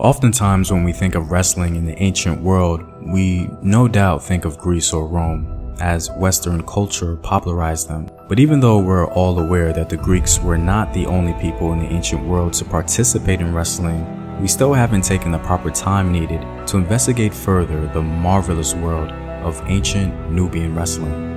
Oftentimes when we think of wrestling in the ancient world, we no doubt think of Greece or Rome, as Western culture popularized them. But even though we're all aware that the Greeks were not the only people in the ancient world to participate in wrestling, we still haven't taken the proper time needed to investigate further the marvelous world of ancient Nubian wrestling.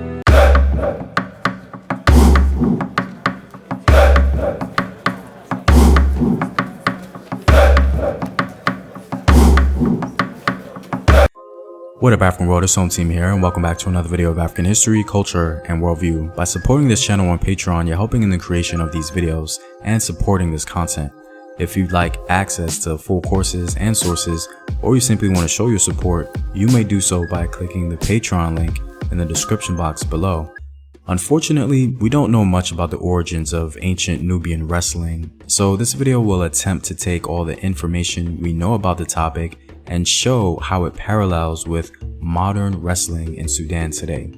What up, African world? It's Home Team here, and welcome back to another video of African history, culture, and worldview. By supporting this channel on Patreon, you're helping in the creation of these videos and supporting this content. If you'd like access to full courses and sources, or you simply want to show your support, you may do so by clicking the Patreon link in the description box below. Unfortunately, we don't know much about the origins of ancient Nubian wrestling, so this video will attempt to take all the information we know about the topic and show how it parallels with modern wrestling in Sudan today.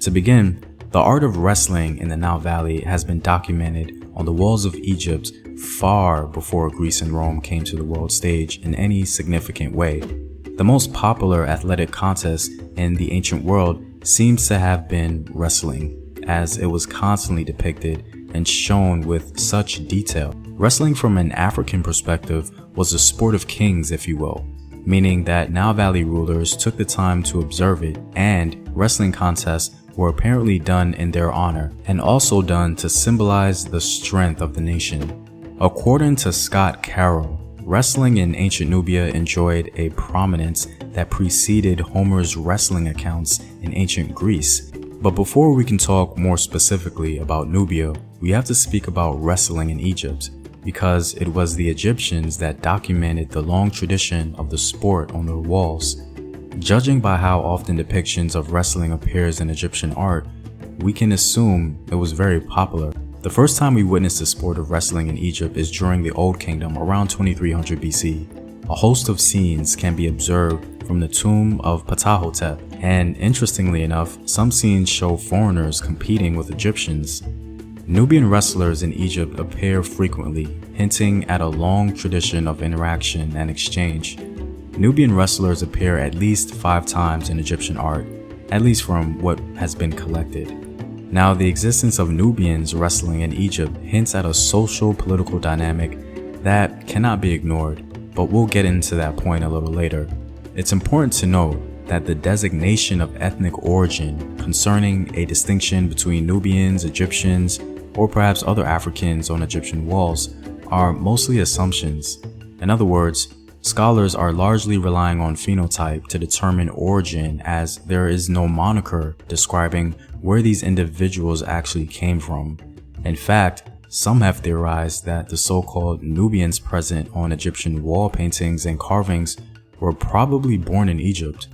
To begin, the art of wrestling in the Nile Valley has been documented on the walls of Egypt far before Greece and Rome came to the world stage in any significant way. The most popular athletic contest in the ancient world seems to have been wrestling, as it was constantly depicted and shown with such detail. Wrestling from an African perspective was a sport of kings, if you will, meaning that Nile Valley rulers took the time to observe it, and wrestling contests were apparently done in their honor and also done to symbolize the strength of the nation. According to Scott Carroll, wrestling in ancient Nubia enjoyed a prominence that preceded Homer's wrestling accounts in ancient Greece. But before we can talk more specifically about Nubia, we have to speak about wrestling in Egypt, because it was the Egyptians that documented the long tradition of the sport on their walls. Judging by how often depictions of wrestling appears in Egyptian art, we can assume it was very popular. The first time we witnessed the sport of wrestling in Egypt is during the Old Kingdom around 2300 BC. A host of scenes can be observed from the tomb of Ptahhotep, and interestingly enough, some scenes show foreigners competing with Egyptians. Nubian wrestlers in Egypt appear frequently, hinting at a long tradition of interaction and exchange. Nubian wrestlers appear at least 5 times in Egyptian art, at least from what has been collected. Now, the existence of Nubians wrestling in Egypt hints at a social political dynamic that cannot be ignored, but we'll get into that point a little later. It's important to note that the designation of ethnic origin concerning a distinction between Nubians, Egyptians, or perhaps other Africans on Egyptian walls are mostly assumptions. In other words, scholars are largely relying on phenotype to determine origin, as there is no moniker describing where these individuals actually came from. In fact, some have theorized that the so-called Nubians present on Egyptian wall paintings and carvings were probably born in Egypt.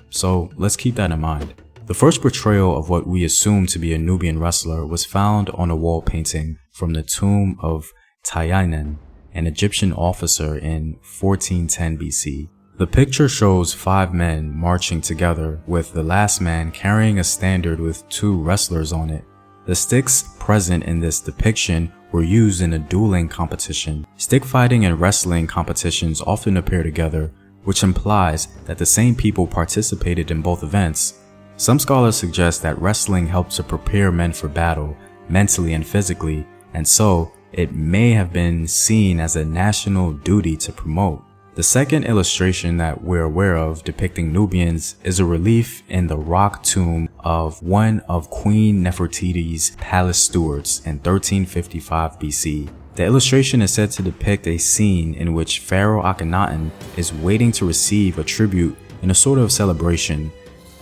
So let's keep that in mind. The first portrayal of what we assume to be a Nubian wrestler was found on a wall painting from the tomb of Tayainen, an Egyptian officer in 1410 BC. The picture shows 5 men marching together, with the last man carrying a standard with 2 wrestlers on it. The sticks present in this depiction were used in a dueling competition. Stick fighting and wrestling competitions often appear together, which implies that the same people participated in both events. Some scholars suggest that wrestling helped to prepare men for battle, mentally and physically, and so it may have been seen as a national duty to promote. The second illustration that we're aware of depicting Nubians is a relief in the rock tomb of one of Queen Nefertiti's palace stewards in 1355 BC. The illustration is said to depict a scene in which Pharaoh Akhenaten is waiting to receive a tribute in a sort of celebration.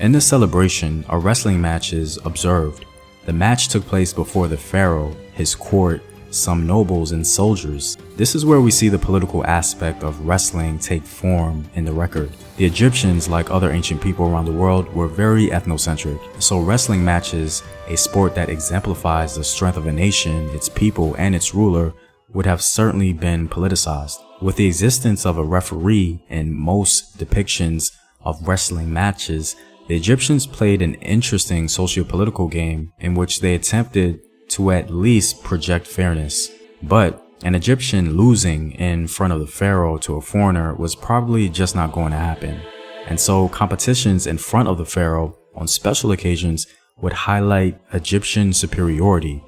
In this celebration, a wrestling match is observed. The match took place before the pharaoh, his court, some nobles, and soldiers. This is where we see the political aspect of wrestling take form in the record. The Egyptians, like other ancient people around the world, were very ethnocentric, so wrestling matches, a sport that exemplifies the strength of a nation, its people, and its ruler, would have certainly been politicized. With the existence of a referee in most depictions of wrestling matches, the Egyptians played an interesting socio-political game in which they attempted to at least project fairness. But An Egyptian losing in front of the pharaoh to a foreigner was probably just not going to happen. And so competitions in front of the pharaoh on special occasions would highlight Egyptian superiority.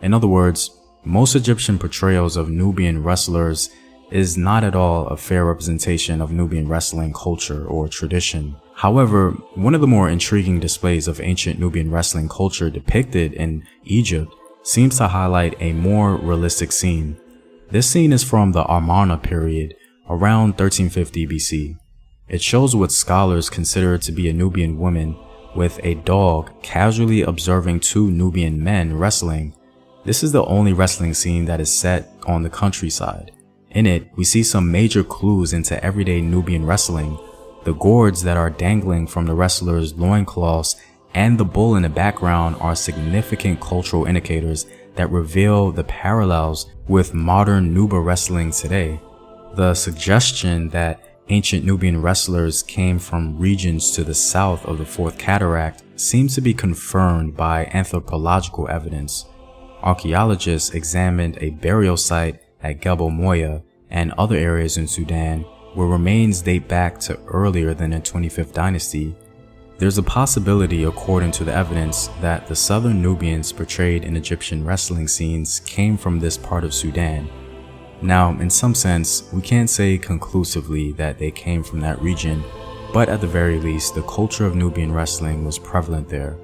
In other words, most Egyptian portrayals of Nubian wrestlers is not at all a fair representation of Nubian wrestling culture or tradition. However, one of the more intriguing displays of ancient Nubian wrestling culture depicted in Egypt seems to highlight a more realistic scene. This scene is from the Amarna period, around 1350 BC. It shows what scholars consider to be a Nubian woman with a dog casually observing two Nubian men wrestling. This is the only wrestling scene that is set on the countryside. In it, we see some major clues into everyday Nubian wrestling. The gourds that are dangling from the wrestlers' loincloths and the bull in the background are significant cultural indicators that reveal the parallels with modern Nuba wrestling today. The suggestion that ancient Nubian wrestlers came from regions to the south of the Fourth Cataract seems to be confirmed by anthropological evidence. Archaeologists examined a burial site at Gebel Moya and other areas in Sudan where remains date back to earlier than the 25th dynasty. There's a possibility, according to the evidence, that the southern Nubians portrayed in Egyptian wrestling scenes came from this part of Sudan. Now, in some sense, we can't say conclusively that they came from that region, but at the very least, the culture of Nubian wrestling was prevalent there.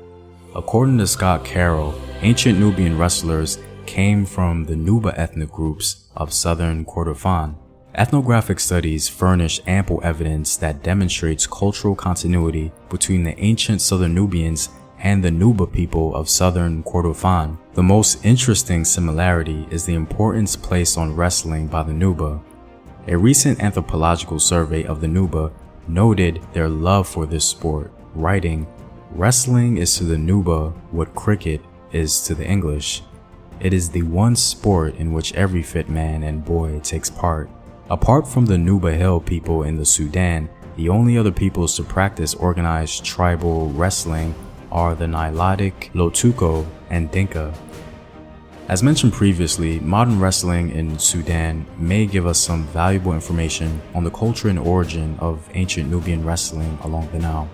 According to Scott Carroll, ancient Nubian wrestlers came from the Nuba ethnic groups of southern Kordofan. Ethnographic studies furnish ample evidence that demonstrates cultural continuity between the ancient southern Nubians and the Nuba people of southern Kordofan. The most interesting similarity is the importance placed on wrestling by the Nuba. A recent anthropological survey of the Nuba noted their love for this sport, writing, "Wrestling is to the Nuba what cricket is to the English. It is the one sport in which every fit man and boy takes part." Apart from the Nuba Hill people in the Sudan, the only other peoples to practice organized tribal wrestling are the Nilotic, Lotuko, and Dinka. As mentioned previously, modern wrestling in Sudan may give us some valuable information on the culture and origin of ancient Nubian wrestling along the Nile.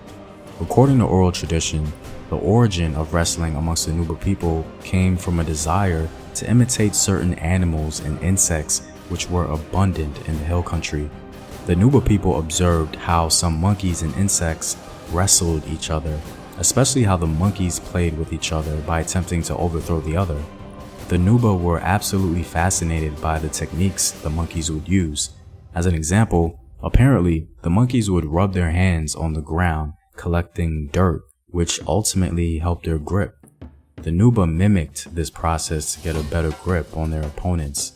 According to oral tradition, the origin of wrestling amongst the Nuba people came from a desire to imitate certain animals and insects which were abundant in the hill country. The Nuba people observed how some monkeys and insects wrestled each other, especially how the monkeys played with each other by attempting to overthrow the other. The Nuba were absolutely fascinated by the techniques the monkeys would use. As an example, apparently the monkeys would rub their hands on the ground, collecting dirt, which ultimately helped their grip. The Nuba mimicked this process to get a better grip on their opponents.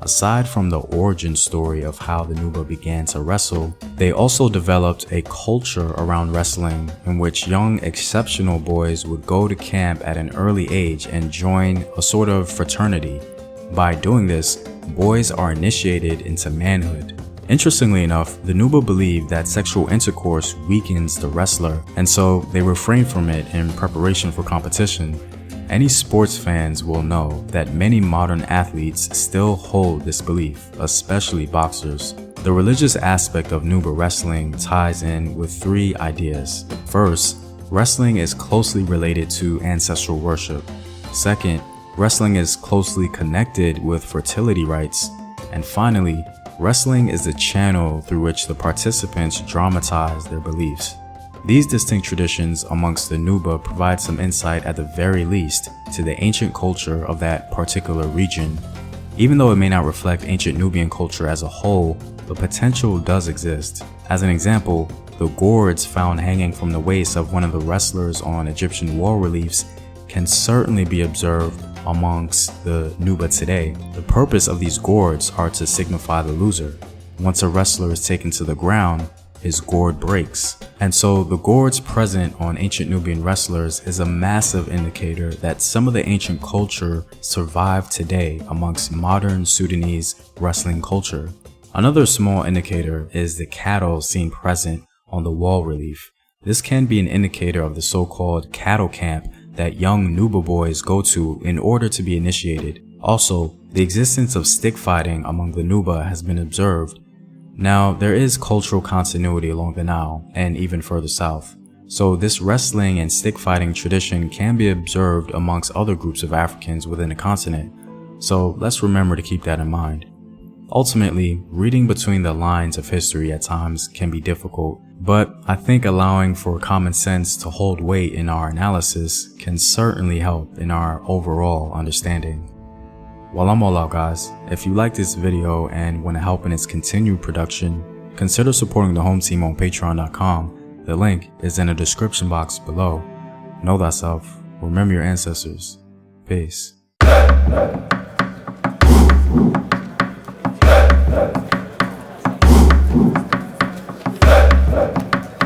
Aside from the origin story of how the Nuba began to wrestle, they also developed a culture around wrestling in which young exceptional boys would go to camp at an early age and join a sort of fraternity. By doing this, boys are initiated into manhood. Interestingly enough, the Nuba believe that sexual intercourse weakens the wrestler, and so they refrain from it in preparation for competition. Any sports fans will know that many modern athletes still hold this belief, especially boxers. The religious aspect of Nuba wrestling ties in with three ideas. First, wrestling is closely related to ancestral worship. Second, wrestling is closely connected with fertility rites. And finally, wrestling is the channel through which the participants dramatize their beliefs. These distinct traditions amongst the Nuba provide some insight at the very least to the ancient culture of that particular region. Even though it may not reflect ancient Nubian culture as a whole, the potential does exist. As an example, the gourds found hanging from the waist of one of the wrestlers on Egyptian wall reliefs can certainly be observed amongst the Nuba today. The purpose of these gourds are to signify the loser. Once a wrestler is taken to the ground, his gourd breaks. And so the gourds present on ancient Nubian wrestlers is a massive indicator that some of the ancient culture survived today amongst modern Sudanese wrestling culture. Another small indicator is the cattle seen present on the wall relief. This can be an indicator of the so-called cattle camp that young Nuba boys go to in order to be initiated. Also, the existence of stick fighting among the Nuba has been observed. Now, there is cultural continuity along the Nile and even further south, so this wrestling and stick fighting tradition can be observed amongst other groups of Africans within the continent, so let's remember to keep that in mind. Ultimately, reading between the lines of history at times can be difficult, but I think allowing for common sense to hold weight in our analysis can certainly help in our overall understanding. Well, I'm all out, guys. If you like this video and want to help in its continued production, consider supporting the home team on patreon.com. The link is in the description box below. Know thyself, remember your ancestors. Peace.